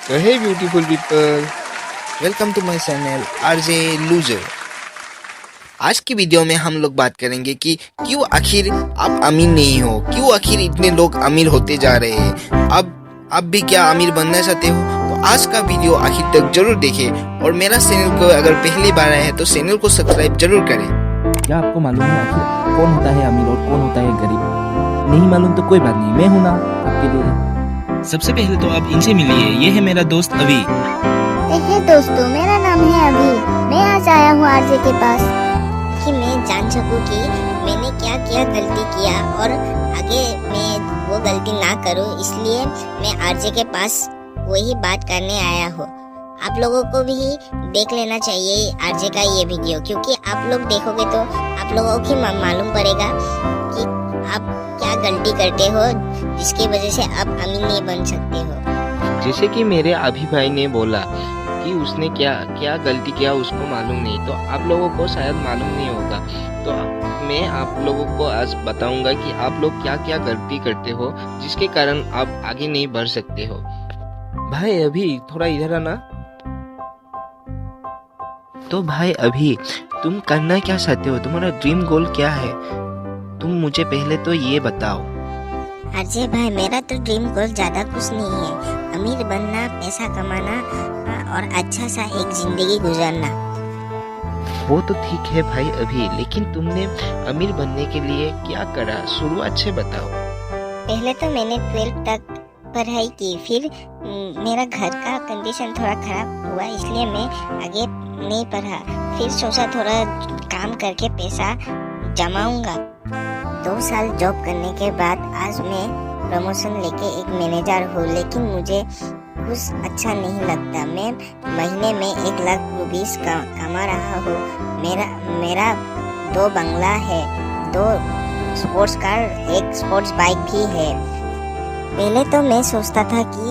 तो hey beautiful people, welcome to my channel RJ loser. आज की वीडियो में हम लोग बात करेंगे कि क्यों आखिर आप अमीर नहीं हो, क्यों आखिर इतने लोग अमीर होते जा रहे हैं। अब भी क्या अमीर बनना चाहते हो? तो आज का वीडियो आखिर तक जरूर देखें और मेरा चैनल को अगर पहली बार आया है तो चैनल को सब्सक्राइब जरूर करें। क्या आपको मालूम है आखिर कौन होता है अमीर और कौन होता है गरीब? नहीं मालूम तो कोई बात नहीं, मैं हूं ना आपके लिए। सबसे पहले तो आप इनसे मिलिए। ये है मेरा दोस्त अभी। देखिए दोस्तों, मेरा नाम है अभी। मैं आज आया हूँ आरजे के पास कि मैं जान सकूँ कि मैंने क्या क्या गलती किया और आगे मैं वो गलती ना करूँ। इसलिए मैं आरजे के पास वही बात करने आया हूँ। आप लोगों को भी देख लेना चाहिए आरजे का ये वीडियो, क्योंकि आप लोग देखोगे तो आप लोगों को मालूम पड़ेगा कि आप क्या गलती करते हो जिसकी वजह से आप अमीर नहीं बन सकते हो। जैसे कि मेरे अभी भाई ने बोला कि उसने क्या क्या गलती किया उसको मालूम नहीं, तो आप लोगों को शायद मालूम नहीं होगा। तो मैं आप लोगों को आज बताऊंगा कि आप लोग क्या क्या गलती करते हो जिसके कारण आप आगे नहीं बढ़ सकते हो। भाई अभी थोड़ा इधर आना। तो भाई अभी तुम करना क्या चाहते हो? तुम्हारा ड्रीम गोल क्या है? तुम मुझे पहले तो ये बताओ। अजय भाई, मेरा तो ड्रीम गोल ज्यादा कुछ नहीं है। अमीर बनना, पैसा कमाना और अच्छा सा एक जिंदगी गुजारना। वो तो ठीक है भाई अभी, लेकिन तुमने अमीर बनने के लिए क्या करा? शुरुआत से बताओ। पहले तो मैंने 12th तक पढ़ाई की, फिर मेरा घर का कंडीशन थोड़ा खराब हुआ, इसलिए मैं आगे नहीं पढ़ा। फिर सोचा थोड़ा काम करके पैसा जमाऊंगा। 2 साल जॉब करने के बाद आज मैं प्रमोशन लेके एक मैनेजर हूँ, लेकिन मुझे कुछ अच्छा नहीं लगता। मैं महीने में 1 लाख रुपीस कमा रहा हूँ। मेरा 2 बंगला है, 2 स्पोर्ट्स कार, 1 स्पोर्ट्स बाइक भी है। पहले तो मैं सोचता था कि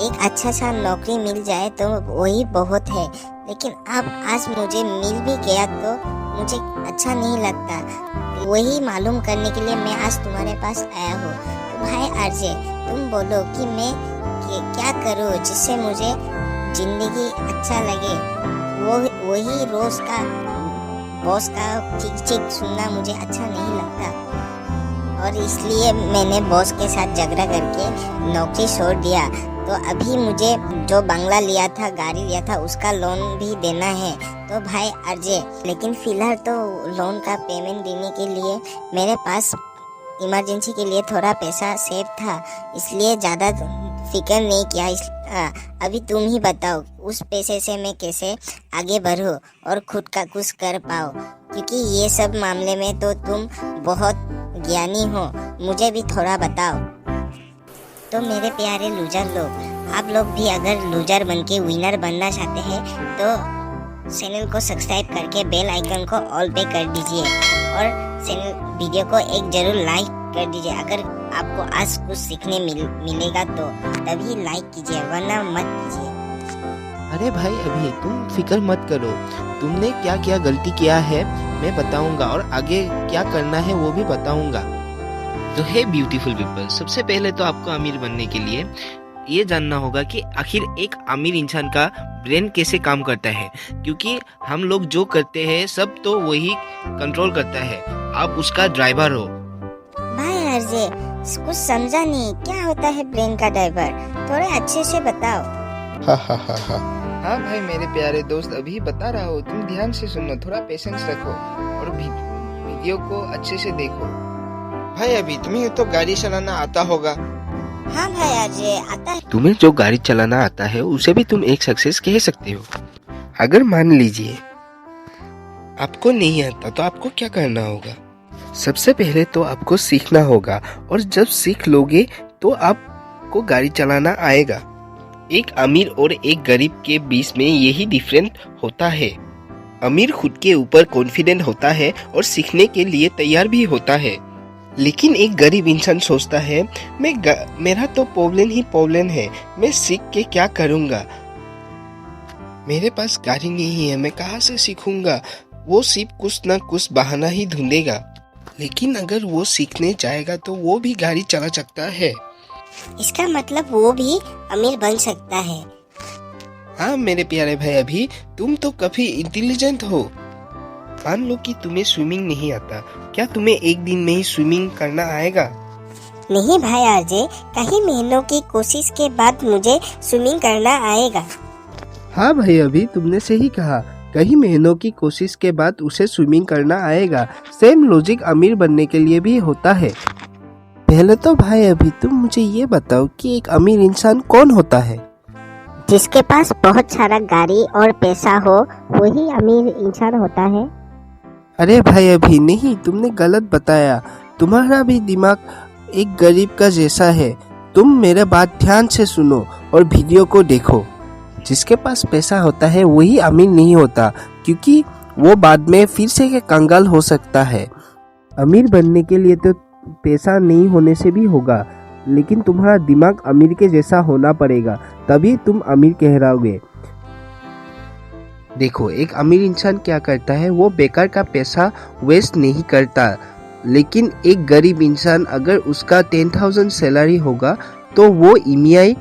एक अच्छा सा नौकरी मिल जाए तो वही बहुत है, लेकिन अब आज मुझे मिल भी गया तो मुझे अच्छा नहीं लगता। वही मालूम करने के लिए मैं आज तुम्हारे पास आया हूँ। तो भाई आरजे, तुम बोलो कि मैं क्या करूँ जिससे मुझे जिंदगी अच्छा लगे। वही रोज का बॉस का चिक सुनना मुझे अच्छा नहीं लगता, और इसलिए मैंने बॉस के साथ झगड़ा करके नौकरी छोड़ दिया। तो अभी मुझे जो बंगला लिया था, गाड़ी लिया था, उसका लोन भी देना है। तो भाई अजय, लेकिन फिलहाल तो लोन का पेमेंट देने के लिए मेरे पास इमरजेंसी के लिए थोड़ा पैसा सेव था, इसलिए ज़्यादा फिक्र नहीं किया। अभी तुम ही बताओ उस पैसे से मैं कैसे आगे बढ़ूँ और खुद का कुछ कर पाऊँ, क्योंकि ये सब मामले में तो तुम बहुत ज्ञानी हो, मुझे भी थोड़ा बताओ। तो मेरे प्यारे लूजर लोग, आप लोग भी अगर लूजर बनके विनर बनना चाहते हैं तो चैनल को सब्सक्राइब करके बेल आइकन को ऑल पे कर दीजिए और चैनल वीडियो को एक जरूर लाइक कर दीजिए। अगर आपको आज कुछ सीखने मिलेगा तो तभी लाइक कीजिए, वरना मत कीजिए। अरे भाई अभी तुम फिक्र मत करो, तुमने क्या क्या गलती किया है मैं बताऊंगा और आगे क्या करना है वो भी बताऊंगा। तो हे ब्यूटीफुल पीपल, सबसे पहले तो आपको अमीर बनने के लिए ये जानना होगा कि आखिर एक अमीर इंसान का ब्रेन कैसे काम करता है, क्योंकि हम लोग जो करते हैं सब तो वही कंट्रोल करता है। आप उसका ड्राइवर हो। भाई आरजे, कुछ समझा नहीं, क्या होता है ब्रेन का ड्राइवर? थोड़े अच्छे से बताओ। हाँ भाई मेरे प्यारे दोस्त, अभी बता रहा हूँ, तुम ध्यान से सुनो, थोड़ा पेशेंस रखो और वीडियो को अच्छे से देखो। भाई अभी तुम्हें तो गाड़ी चलाना आता होगा। हाँ भाई आरजे, आता है। तुम्हें जो गाड़ी चलाना आता है उसे भी तुम एक सक्सेस कह सकते हो। अगर मान लीजिए आपको नहीं आता तो आपको क्या करना होगा? सबसे पहले तो आपको सीखना होगा, और जब सीख लोगे तो आपको गाड़ी चलाना आएगा। एक अमीर और एक गरीब के बीच में यही डिफरेंट होता है। अमीर खुद के ऊपर कॉन्फिडेंट होता है और सीखने के लिए तैयार भी होता है, लेकिन एक गरीब इंसान सोचता है मेरा तो प्रॉब्लम है, मैं सीख के क्या करूँगा, मेरे पास गाड़ी नहीं है, मैं कहाँ से सीखूंगा। वो सिर्फ कुछ न कुछ बहाना ही ढूंढेगा। लेकिन अगर वो सीखने जाएगा तो वो भी गाड़ी चला सकता है। इसका मतलब वो भी अमीर बन सकता है। हाँ मेरे प्यारे भाई, अभी तुम तो काफी इंटेलिजेंट हो। मान लो कि तुम्हें स्विमिंग नहीं आता, क्या तुम्हें एक दिन में ही स्विमिंग करना आएगा? नहीं भाई आरजे, कई महीनों की कोशिश के बाद मुझे स्विमिंग करना आएगा। हाँ भाई, अभी तुमने सही कहा, कई महीनों की कोशिश के बाद उसे स्विमिंग करना आएगा। सेम लॉजिक अमीर बनने के लिए भी होता है। पहले तो भाई अभी तुम मुझे ये बताओ कि एक अमीर इंसान कौन होता है? जिसके पास बहुत सारा गाड़ी और पैसा हो वही अमीर इंसान होता है। अरे भाई अभी नहीं, तुमने गलत बताया। तुम्हारा भी दिमाग एक गरीब का जैसा है। तुम मेरे बात ध्यान से सुनो और वीडियो को देखो। जिसके पास पैसा होता है वही अमीर नहीं होता, क्योंकि वो बाद में फिर से कंगाल हो सकता है। अमीर बनने के लिए तो पैसा नहीं होने से भी होगा, लेकिन तुम्हारा दिमाग अमीर के जैसा होना पड़ेगा, तभी तुम अमीर कहलाओगे। देखो, एक अमीर इंसान क्या करता है, वो बेकार का पैसा वेस्ट नहीं करता। लेकिन एक गरीब इंसान, अगर उसका 10,000 सैलरी होगा तो वो EMI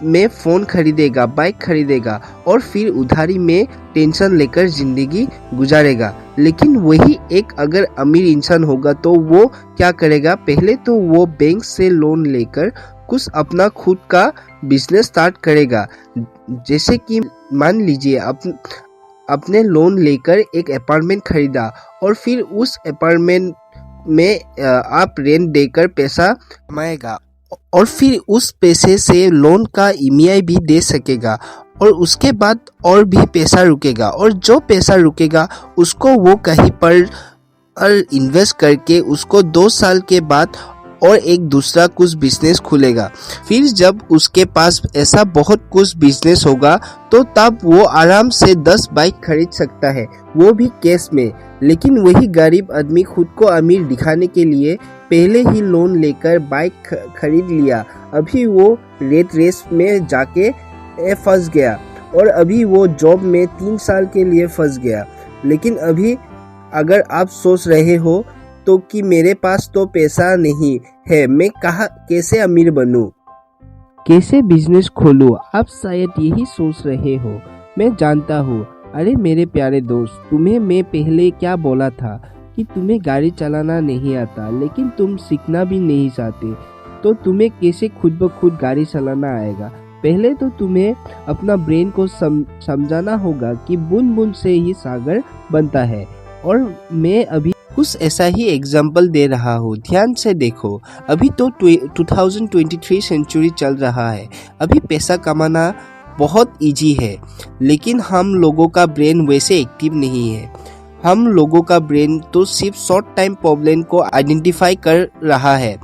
में फ़ोन खरीदेगा, बाइक खरीदेगा और फिर उधारी में टेंशन लेकर ज़िंदगी गुजारेगा। लेकिन वही एक अगर अमीर इंसान होगा तो वो क्या करेगा, पहले तो वो बैंक से लोन लेकर कुछ अपना खुद का बिजनेस स्टार्ट करेगा। जैसे कि मान लीजिए अपने लोन लेकर एक अपार्टमेंट खरीदा और फिर उस अपार्टमेंट में आप रेंट देकर पैसा कमाएगा और फिर उस पैसे से लोन का EMI भी दे सकेगा और उसके बाद और भी पैसा रुकेगा और जो पैसा रुकेगा उसको वो कहीं पर इन्वेस्ट करके उसको 2 साल के बाद और एक दूसरा कुछ बिजनेस खुलेगा। फिर जब उसके पास ऐसा बहुत कुछ बिजनेस होगा तो तब वो आराम से 10 बाइक खरीद सकता है, वो भी कैश में। लेकिन वही गरीब आदमी खुद को अमीर दिखाने के लिए पहले ही लोन लेकर बाइक खरीद लिया। अभी वो रेट रेस में जाके फंस गया और अभी वो जॉब में 3 साल के लिए फंस गया। लेकिन अभी अगर आप सोच रहे हो तो कि मेरे पास तो पैसा नहीं है, मैं कैसे अमीर बनूं, कैसे बिजनेस खोलूं, आप शायद यही सोच रहे हो। मैं जानता हूँ। अरे मेरे प्यारे दोस्त, तुम्हें मैं पहले क्या बोला था कि तुम्हें गाड़ी चलाना नहीं आता, लेकिन तुम सीखना भी नहीं चाहते, तो तुम्हें कैसे खुद ब खुद गाड़ी चलाना आएगा? पहले तो तुम्हें अपना ब्रेन को समझाना होगा कि बूंद बूंद से ही सागर बनता है। और मैं अभी कुछ ऐसा ही एग्जाम्पल दे रहा हूँ, ध्यान से देखो। अभी तो 2023 सेंचुरी चल रहा है, अभी पैसा कमाना बहुत इजी है, लेकिन हम लोगों का ब्रेन वैसे एक्टिव नहीं है। हम लोगों का ब्रेन तो सिर्फ शॉर्ट टाइम प्रॉब्लम को आइडेंटिफाई कर रहा है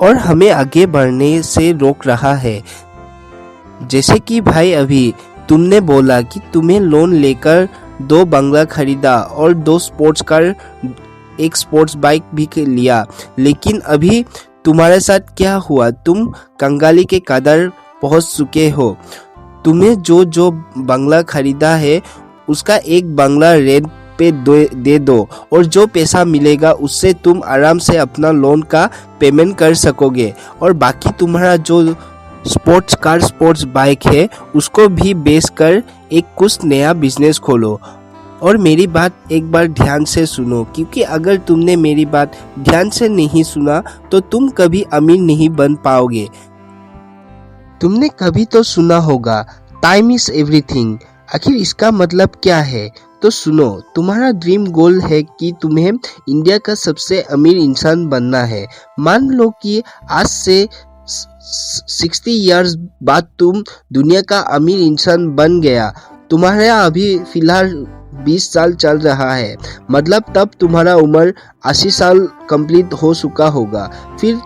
और हमें आगे बढ़ने से रोक रहा है। जैसे कि भाई अभी तुमने बोला कि तुम्हें लोन लेकर 2 बंगला खरीदा और 2 स्पोर्ट्स कार, 1 स्पोर्ट्स बाइक भी लिया, लेकिन अभी तुम्हारे साथ क्या हुआ, तुम कंगाली के कदर पहुंच चुके हो। तुम्हें जो बंगला खरीदा है उसका एक बंगला रेंट पे दे दो और जो पैसा मिलेगा उससे तुम आराम से अपना लोन का पेमेंट कर सकोगे और बाकी तुम्हारा जो स्पोर्ट्स कार, स्पोर्ट्स बाइक है उसको भी बेचकर एक कुछ नया बिजनेस खोलो। और मेरी बात एक बार ध्यान से सुनो, क्योंकि अगर तुमने मेरी बात ध्यान से नहीं सुना तो तुम कभी अमीर नहीं बन पाओगे। तुमने कभी तो सुना होगा टाइम इज एवरीथिंग। आखिर इसका मतलब क्या है? तो सुनो, तुम्हारा ड्रीम गोल है कि तुम्हें इंडिया का सबसे अमीर इंसान बनना है। मान लो कि आज से 60 इयर्स बाद तुम दुनिया का अमीर इंसान बन गया। तुम्हारा अभी फिलहाल 20 साल चल रहा है, मतलब तब तुम्हारा उम्र 80 साल कंप्लीट हो चुका होगा। फिर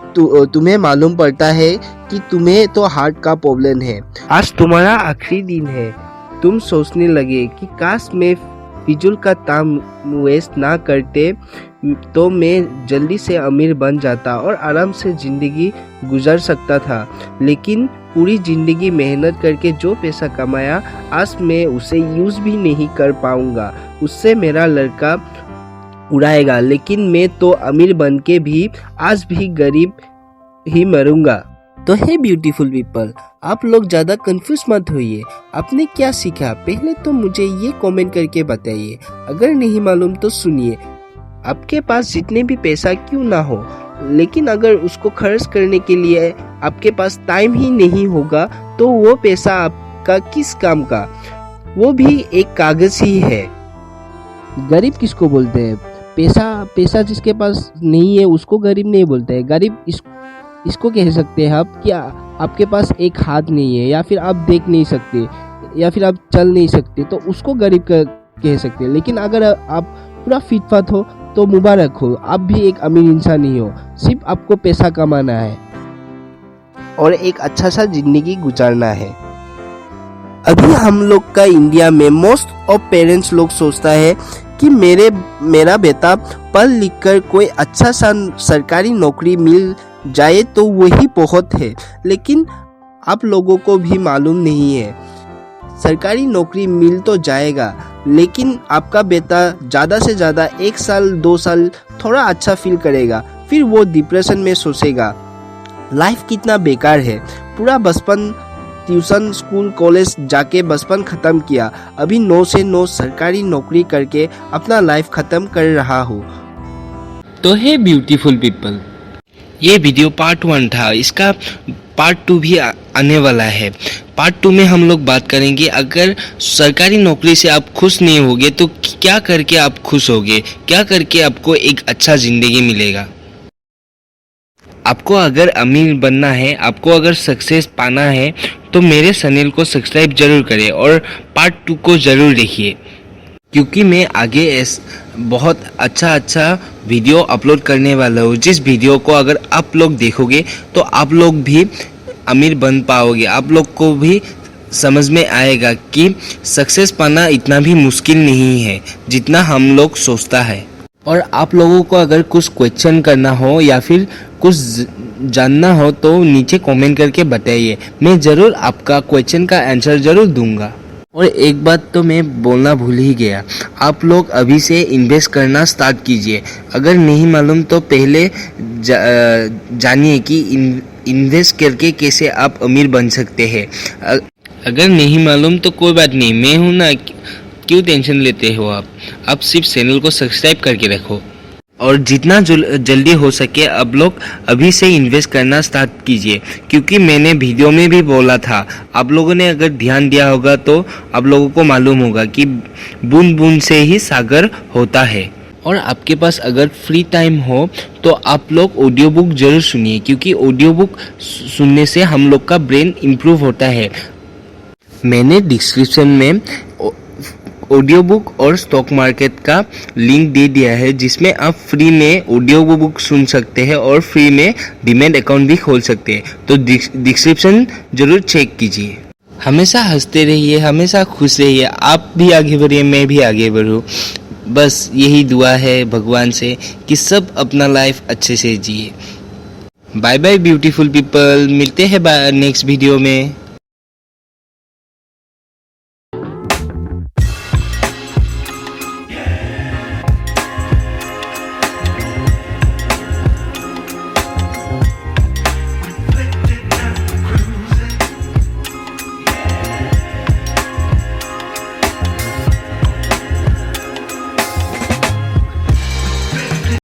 तुम्हें मालूम पड़ता है कि तुम्हें तो हार्ट का प्रॉब्लम है। आज तुम्हारा आखिरी दिन है। तुम सोचने लगे कि काश मैं फिजूल का टाइम वेस्ट ना करते तो मैं जल्दी से अमीर बन जाता और आराम से ज़िंदगी गुजार सकता था। लेकिन पूरी ज़िंदगी मेहनत करके जो पैसा कमाया आज मैं उसे यूज़ भी नहीं कर पाऊंगा, उससे मेरा लड़का उड़ाएगा। लेकिन मैं तो अमीर बन के भी आज भी गरीब ही मरूंगा। तो हे ब्यूटीफुल पीपल, आप लोग ज़्यादा कंफ्यूज मत होइए। आपने क्या सीखा पहले तो मुझे ये कमेंट करके बताइए। अगर नहीं मालूम तो सुनिए। आपके पास जितने भी पैसा क्यों ना हो, लेकिन अगर उसको खर्च करने के लिए आपके पास टाइम ही नहीं होगा तो वो पैसा आपका किस काम का? वो भी एक कागज ही है। गरीब किसको बोलते हैं? पैसा जिसके पास नहीं है उसको गरीब नहीं बोलते हैं। गरीब इसको कह सकते हैं आप कि आपके पास एक हाथ नहीं है, या फिर आप देख नहीं सकते, या फिर आप चल नहीं सकते, तो उसको गरीब कह सकते हैं। लेकिन अगर आप पूरा फिट फाट हो तो मुबारक हो, आप भी एक अमीर इंसान ही हो। सिर्फ आपको पैसा कमाना है और एक अच्छा सा जिंदगी गुजारना है। अभी हम लोग का इंडिया में मोस्ट ऑफ पेरेंट्स लोग सोचता है कि मेरा बेटा पढ़ लिख कर कोई अच्छा सा सरकारी नौकरी मिल जाए तो वही बहुत है। लेकिन आप लोगों को भी मालूम नहीं है, सरकारी नौकरी मिल तो जाएगा, लेकिन आपका बेटा ज़्यादा से ज़्यादा 1 साल 2 साल थोड़ा अच्छा फील करेगा, फिर वो डिप्रेशन में सोचेगा। लाइफ कितना बेकार है। पूरा बचपन ट्यूशन स्कूल कॉलेज जाके बचपन ख़त्म किया, अभी 9 से 9 सरकारी नौकरी करके अपना लाइफ ख़त्म कर रहा हूँ। तो हे ब्यूटीफुल पीपल, ये वीडियो पार्ट 1 था। इसका पार्ट 2 भी आने वाला है। पार्ट 2 में हम लोग बात करेंगे, अगर सरकारी नौकरी से आप खुश नहीं होगे तो क्या करके आप खुश होगे, क्या करके आपको एक अच्छा ज़िंदगी मिलेगा। आपको अगर अमीर बनना है, आपको अगर सक्सेस पाना है तो मेरे चैनल को सब्सक्राइब जरूर करें और पार्ट 2 को ज़रूर देखिए, क्योंकि मैं आगे बहुत अच्छा वीडियो अपलोड करने वाला हूँ। जिस वीडियो को अगर आप लोग देखोगे तो आप लोग भी अमीर बन पाओगे। आप लोग को भी समझ में आएगा कि सक्सेस पाना इतना भी मुश्किल नहीं है जितना हम लोग सोचता है। और आप लोगों को अगर कुछ क्वेश्चन करना हो या फिर कुछ जानना हो तो नीचे कमेंट करके बताइए, मैं ज़रूर आपका क्वेश्चन का आंसर ज़रूर दूंगा। और एक बात तो मैं बोलना भूल ही गया, आप लोग अभी से इन्वेस्ट करना स्टार्ट कीजिए। अगर नहीं मालूम तो पहले जानिए कि इन्वेस्ट करके कैसे आप अमीर बन सकते हैं। अगर नहीं मालूम तो कोई बात नहीं, मैं हूँ ना, क्यों टेंशन लेते हो आप सिर्फ चैनल को सब्सक्राइब करके रखो। और जितना जल्दी हो सके आप लोग अभी से इन्वेस्ट करना स्टार्ट कीजिए, क्योंकि मैंने वीडियो में भी बोला था। आप लोगों ने अगर ध्यान दिया होगा तो आप लोगों को मालूम होगा कि बूंद बूंद से ही सागर होता है। और आपके पास अगर फ्री टाइम हो तो आप लोग ऑडियो बुक जरूर सुनिए, क्योंकि ऑडियो बुक सुनने से हम लोग का ब्रेन इम्प्रूव होता है। मैंने डिस्क्रिप्शन में ऑडियो बुक और स्टॉक मार्केट का लिंक दे दिया है, जिसमें आप फ्री में ऑडियो बुक सुन सकते हैं और फ्री में डीमैट अकाउंट भी खोल सकते हैं। तो डिस्क्रिप्शन जरूर चेक कीजिए। हमेशा हंसते रहिए, हमेशा खुश रहिए। आप भी आगे बढ़िए, मैं भी आगे बढ़ूँ। बस यही दुआ है भगवान से कि सब अपना लाइफ अच्छे से जिए। बाय बाय ब्यूटीफुल पीपल, मिलते हैं नेक्स्ट वीडियो में।